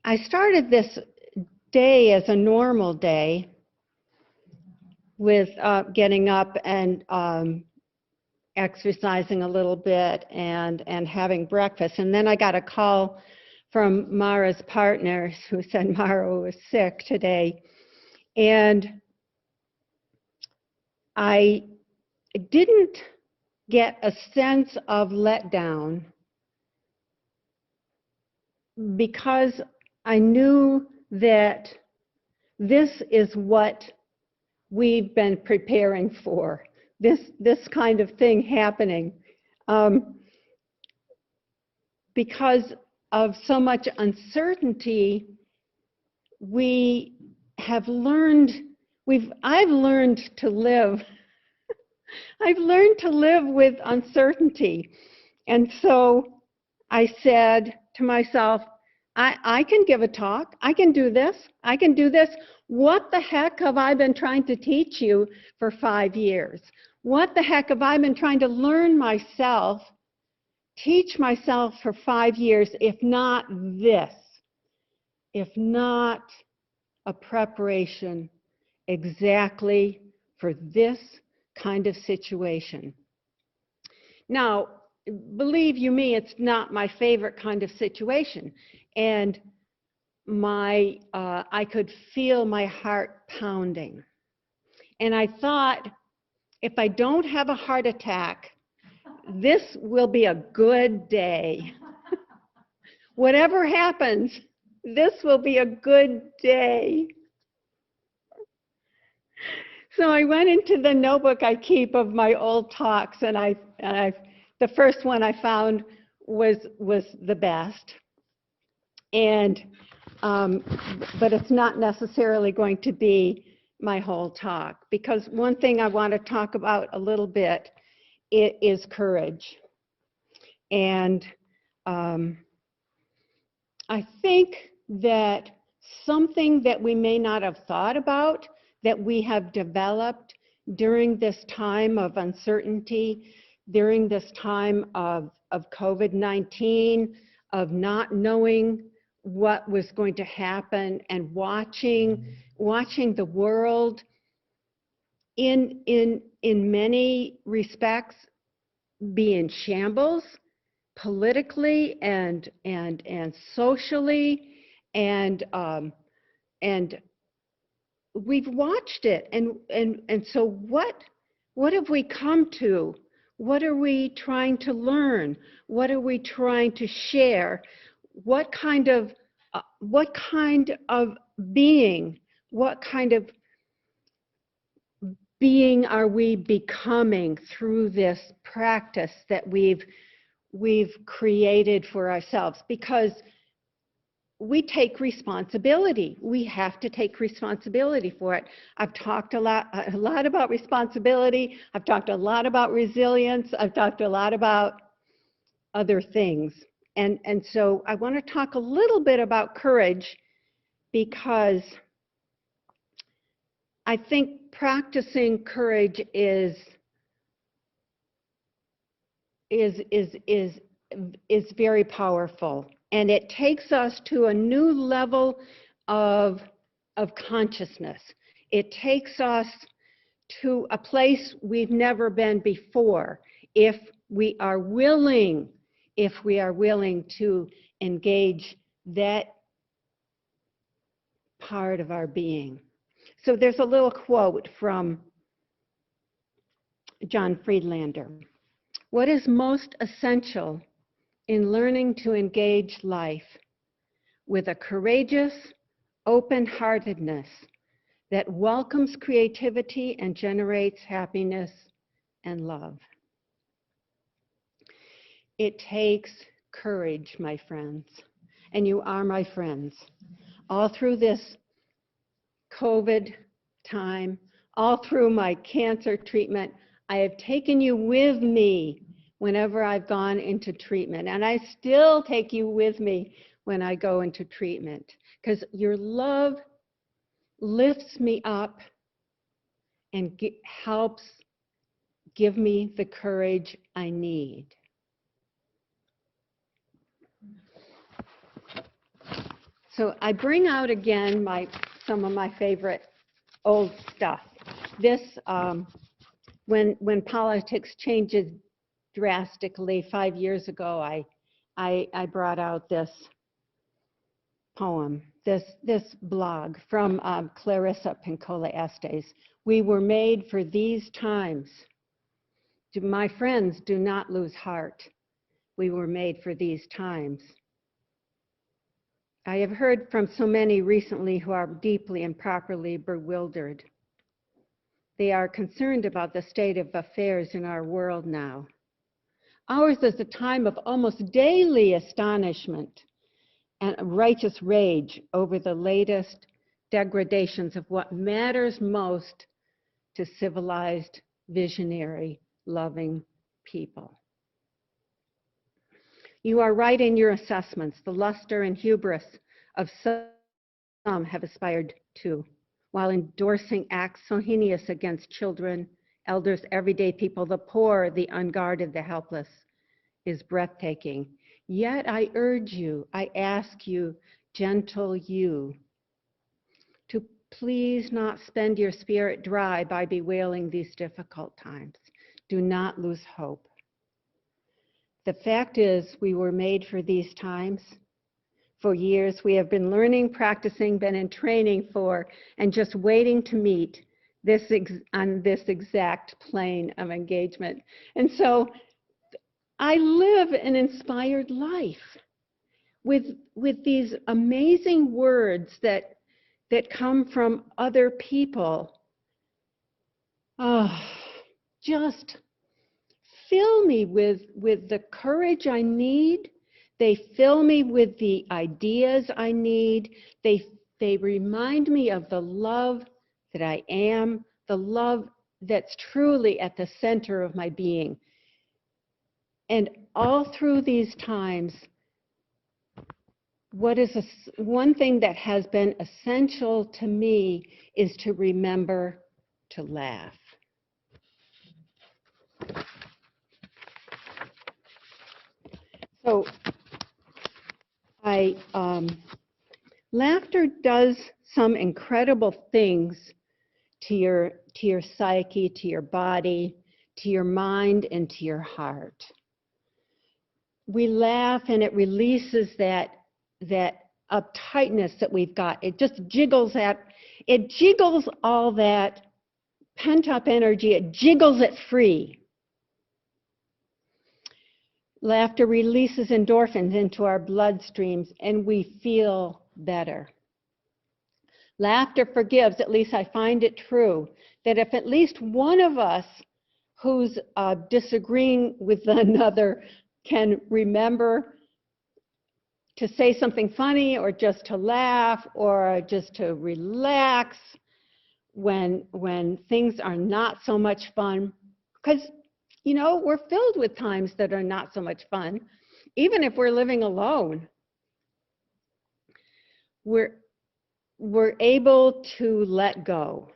I started this day as a normal day with getting up and exercising a little bit and having breakfast. And then I got a call from Mara's partner who said Mara was sick today. And I didn't get a sense of letdown because I knew that this is what we've been preparing for, this kind of thing happening. Because of so much uncertainty, we have learned, I've learned to live. I've learned to live with uncertainty. And so I said to myself, I can give a talk. I can do this. I can do this. What the heck have I been trying to teach you for 5 years? What the heck have I been trying to learn myself, teach myself for 5 years, if not this, if not a preparation exactly for this kind of situation? Now, believe you me, it's not my favorite kind of situation. And I could feel my heart pounding. And I thought, if I don't have a heart attack, this will be a good day. Whatever happens, this will be a good day. So I went into the notebook I keep of my old talks, and the first one I found was the best. And but it's not necessarily going to be my whole talk, because one thing I want to talk about a little bit is courage. And I think that something that we may not have thought about, that we have developed during this time of uncertainty, during this time of COVID-19, of not knowing what was going to happen, and watching the world in many respects be in shambles, politically and socially, and we've watched it, and so what have we come to? What are we trying to learn? What are we trying to share? What kind of being, what kind of being are we becoming through this practice that we've created for ourselves? Because we take responsibility. We have to take responsibility for it. I've talked a lot about responsibility. I've talked a lot about resilience. I've talked a lot about other things. And so I want to talk a little bit about courage, because I think practicing courage is very powerful. And it takes us to a new level of consciousness. It takes us to a place we've never been before, if we are willing to engage that part of our being. So there's a little quote from John Friedlander. What is most essential in learning to engage life with a courageous open-heartedness that welcomes creativity and generates happiness and love? It takes courage, my friends, and you are my friends. All through this COVID time, all through my cancer treatment, I have taken you with me whenever I've gone into treatment, and I still take you with me when I go into treatment, because your love lifts me up and helps give me the courage I need. So I bring out again some of my favorite old stuff. This, when politics changes drastically, 5 years ago, I brought out this poem, this blog from Clarissa Pinkola Estes. We were made for these times. My friends, do not lose heart. We were made for these times. I have heard from so many recently who are deeply and properly bewildered. They are concerned about the state of affairs in our world now. Ours is a time of almost daily astonishment and righteous rage over the latest degradations of what matters most to civilized, visionary, loving people. You are right in your assessments. The luster and hubris of some have aspired to, while endorsing acts so heinous against children, elders, everyday people, the poor, the unguarded, the helpless, is breathtaking. Yet I urge you, I ask you, gentle you, to please not spend your spirit dry by bewailing these difficult times. Do not lose hope. The fact is, we were made for these times. For years, we have been learning, practicing, been in training for, and just waiting to meet on this exact plane of engagement. And so I live an inspired life with these amazing words that come from other people. Oh, just fill me with the courage I need. They fill me with the ideas I need. They remind me of the love that I am, the love that's truly at the center of my being. And all through these times, one thing that has been essential to me is to remember to laugh. So laughter does some incredible things to your psyche, to your body, to your mind, and to your heart. We laugh and it releases that uptightness that we've got. It just jiggles all that pent-up energy, it jiggles it free. Laughter releases endorphins into our bloodstreams and we feel better. Laughter forgives, at least I find it true, that if at least one of us who's disagreeing with another can remember to say something funny or just to laugh or just to relax when things are not so much fun, because we're filled with times that are not so much fun. Even if we're living alone, we're able to let go.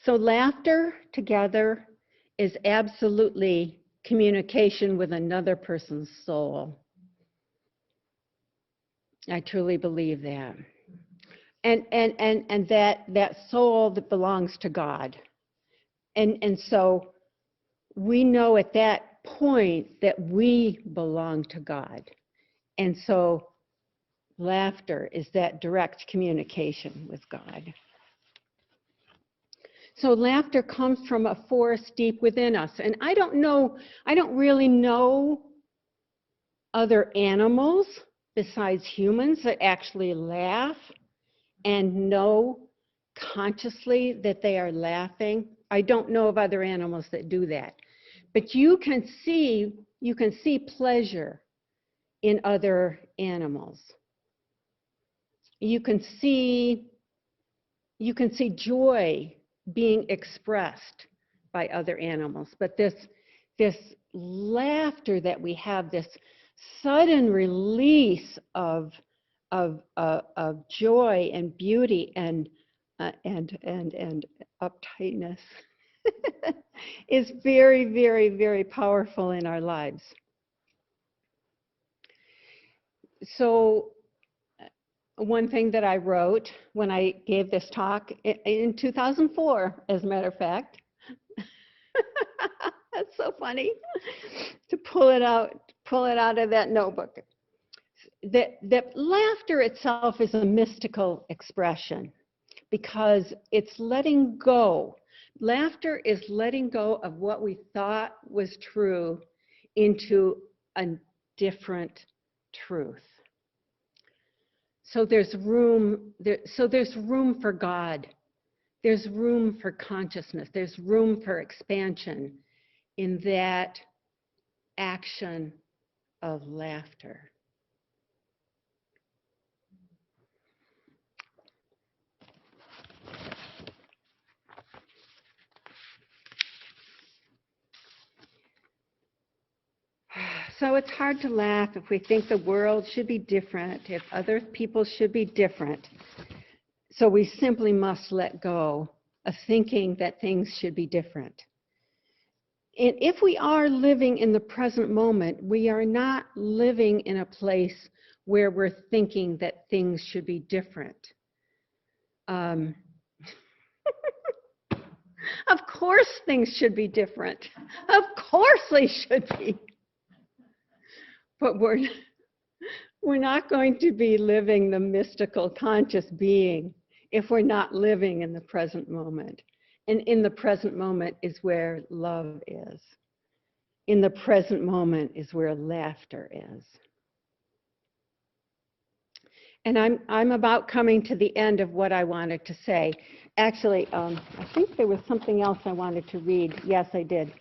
So laughter together is absolutely communication with another person's soul. I truly believe that. And that soul that belongs to God. And so we know at that point that we belong to God. And so laughter is that direct communication with God. So laughter comes from a force deep within us. And I don't really know other animals besides humans that actually laugh and know consciously that they are laughing. I don't know of other animals that do that. But you can see pleasure in other animals. You can see joy being expressed by other animals. But this laughter that we have, this sudden release of joy and beauty and uptightness is very, very, very powerful in our lives. So one thing that I wrote when I gave this talk in 2004, as a matter of fact, that's so funny to pull it out of that notebook. That laughter itself is a mystical expression because it's letting go. Laughter is letting go of what we thought was true into a different truth. So there's room for God. There's room for consciousness. There's room for expansion in that action of laughter. So it's hard to laugh if we think the world should be different, if other people should be different. So we simply must let go of thinking that things should be different. And if we are living in the present moment, we are not living in a place where we're thinking that things should be different. Of course things should be different. Of course they should be. But we're not going to be living the mystical conscious being if we're not living in the present moment. And in the present moment is where love is. In the present moment is where laughter is. And I'm about coming to the end of what I wanted to say. Actually, I think there was something else I wanted to read. Yes, I did.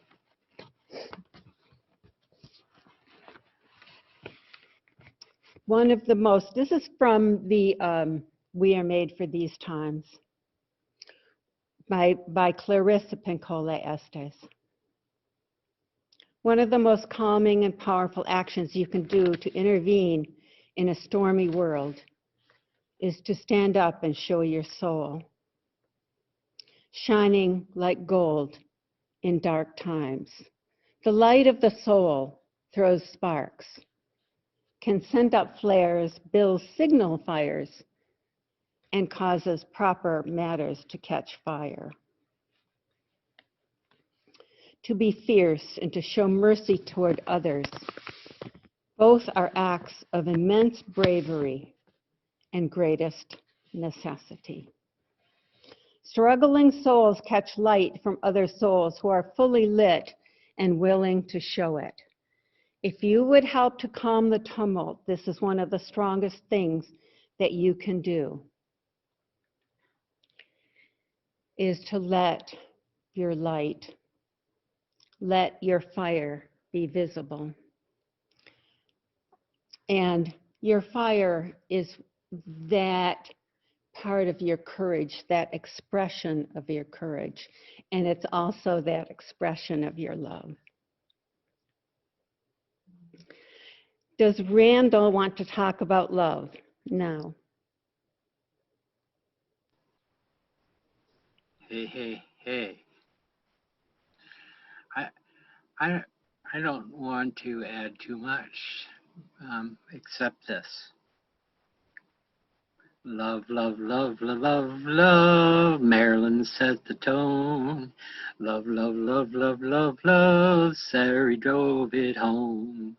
One of the most, this is from the We Are Made for These Times by Clarissa Pinkola Estes. One of the most calming and powerful actions you can do to intervene in a stormy world is to stand up and show your soul, shining like gold in dark times. The light of the soul throws sparks, can send up flares, builds signal fires, and causes proper matters to catch fire. To be fierce and to show mercy toward others, both are acts of immense bravery and greatest necessity. Struggling souls catch light from other souls who are fully lit and willing to show it. If you would help to calm the tumult, this is one of the strongest things that you can do, is to let your light, let your fire be visible. And your fire is that part of your courage, that expression of your courage. And it's also that expression of your love. Does Randall want to talk about love now? Hey. I don't want to add too much, except this. Love, love, love, love, love, love. Marilyn set the tone. Love, love, love, love, love, love. Sari drove it home.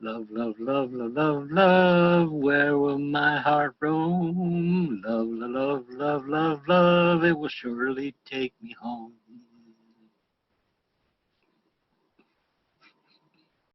Love, love, love, love, love, love. Where will my heart roam? Love, love, love, love, love, love. It will surely take me home.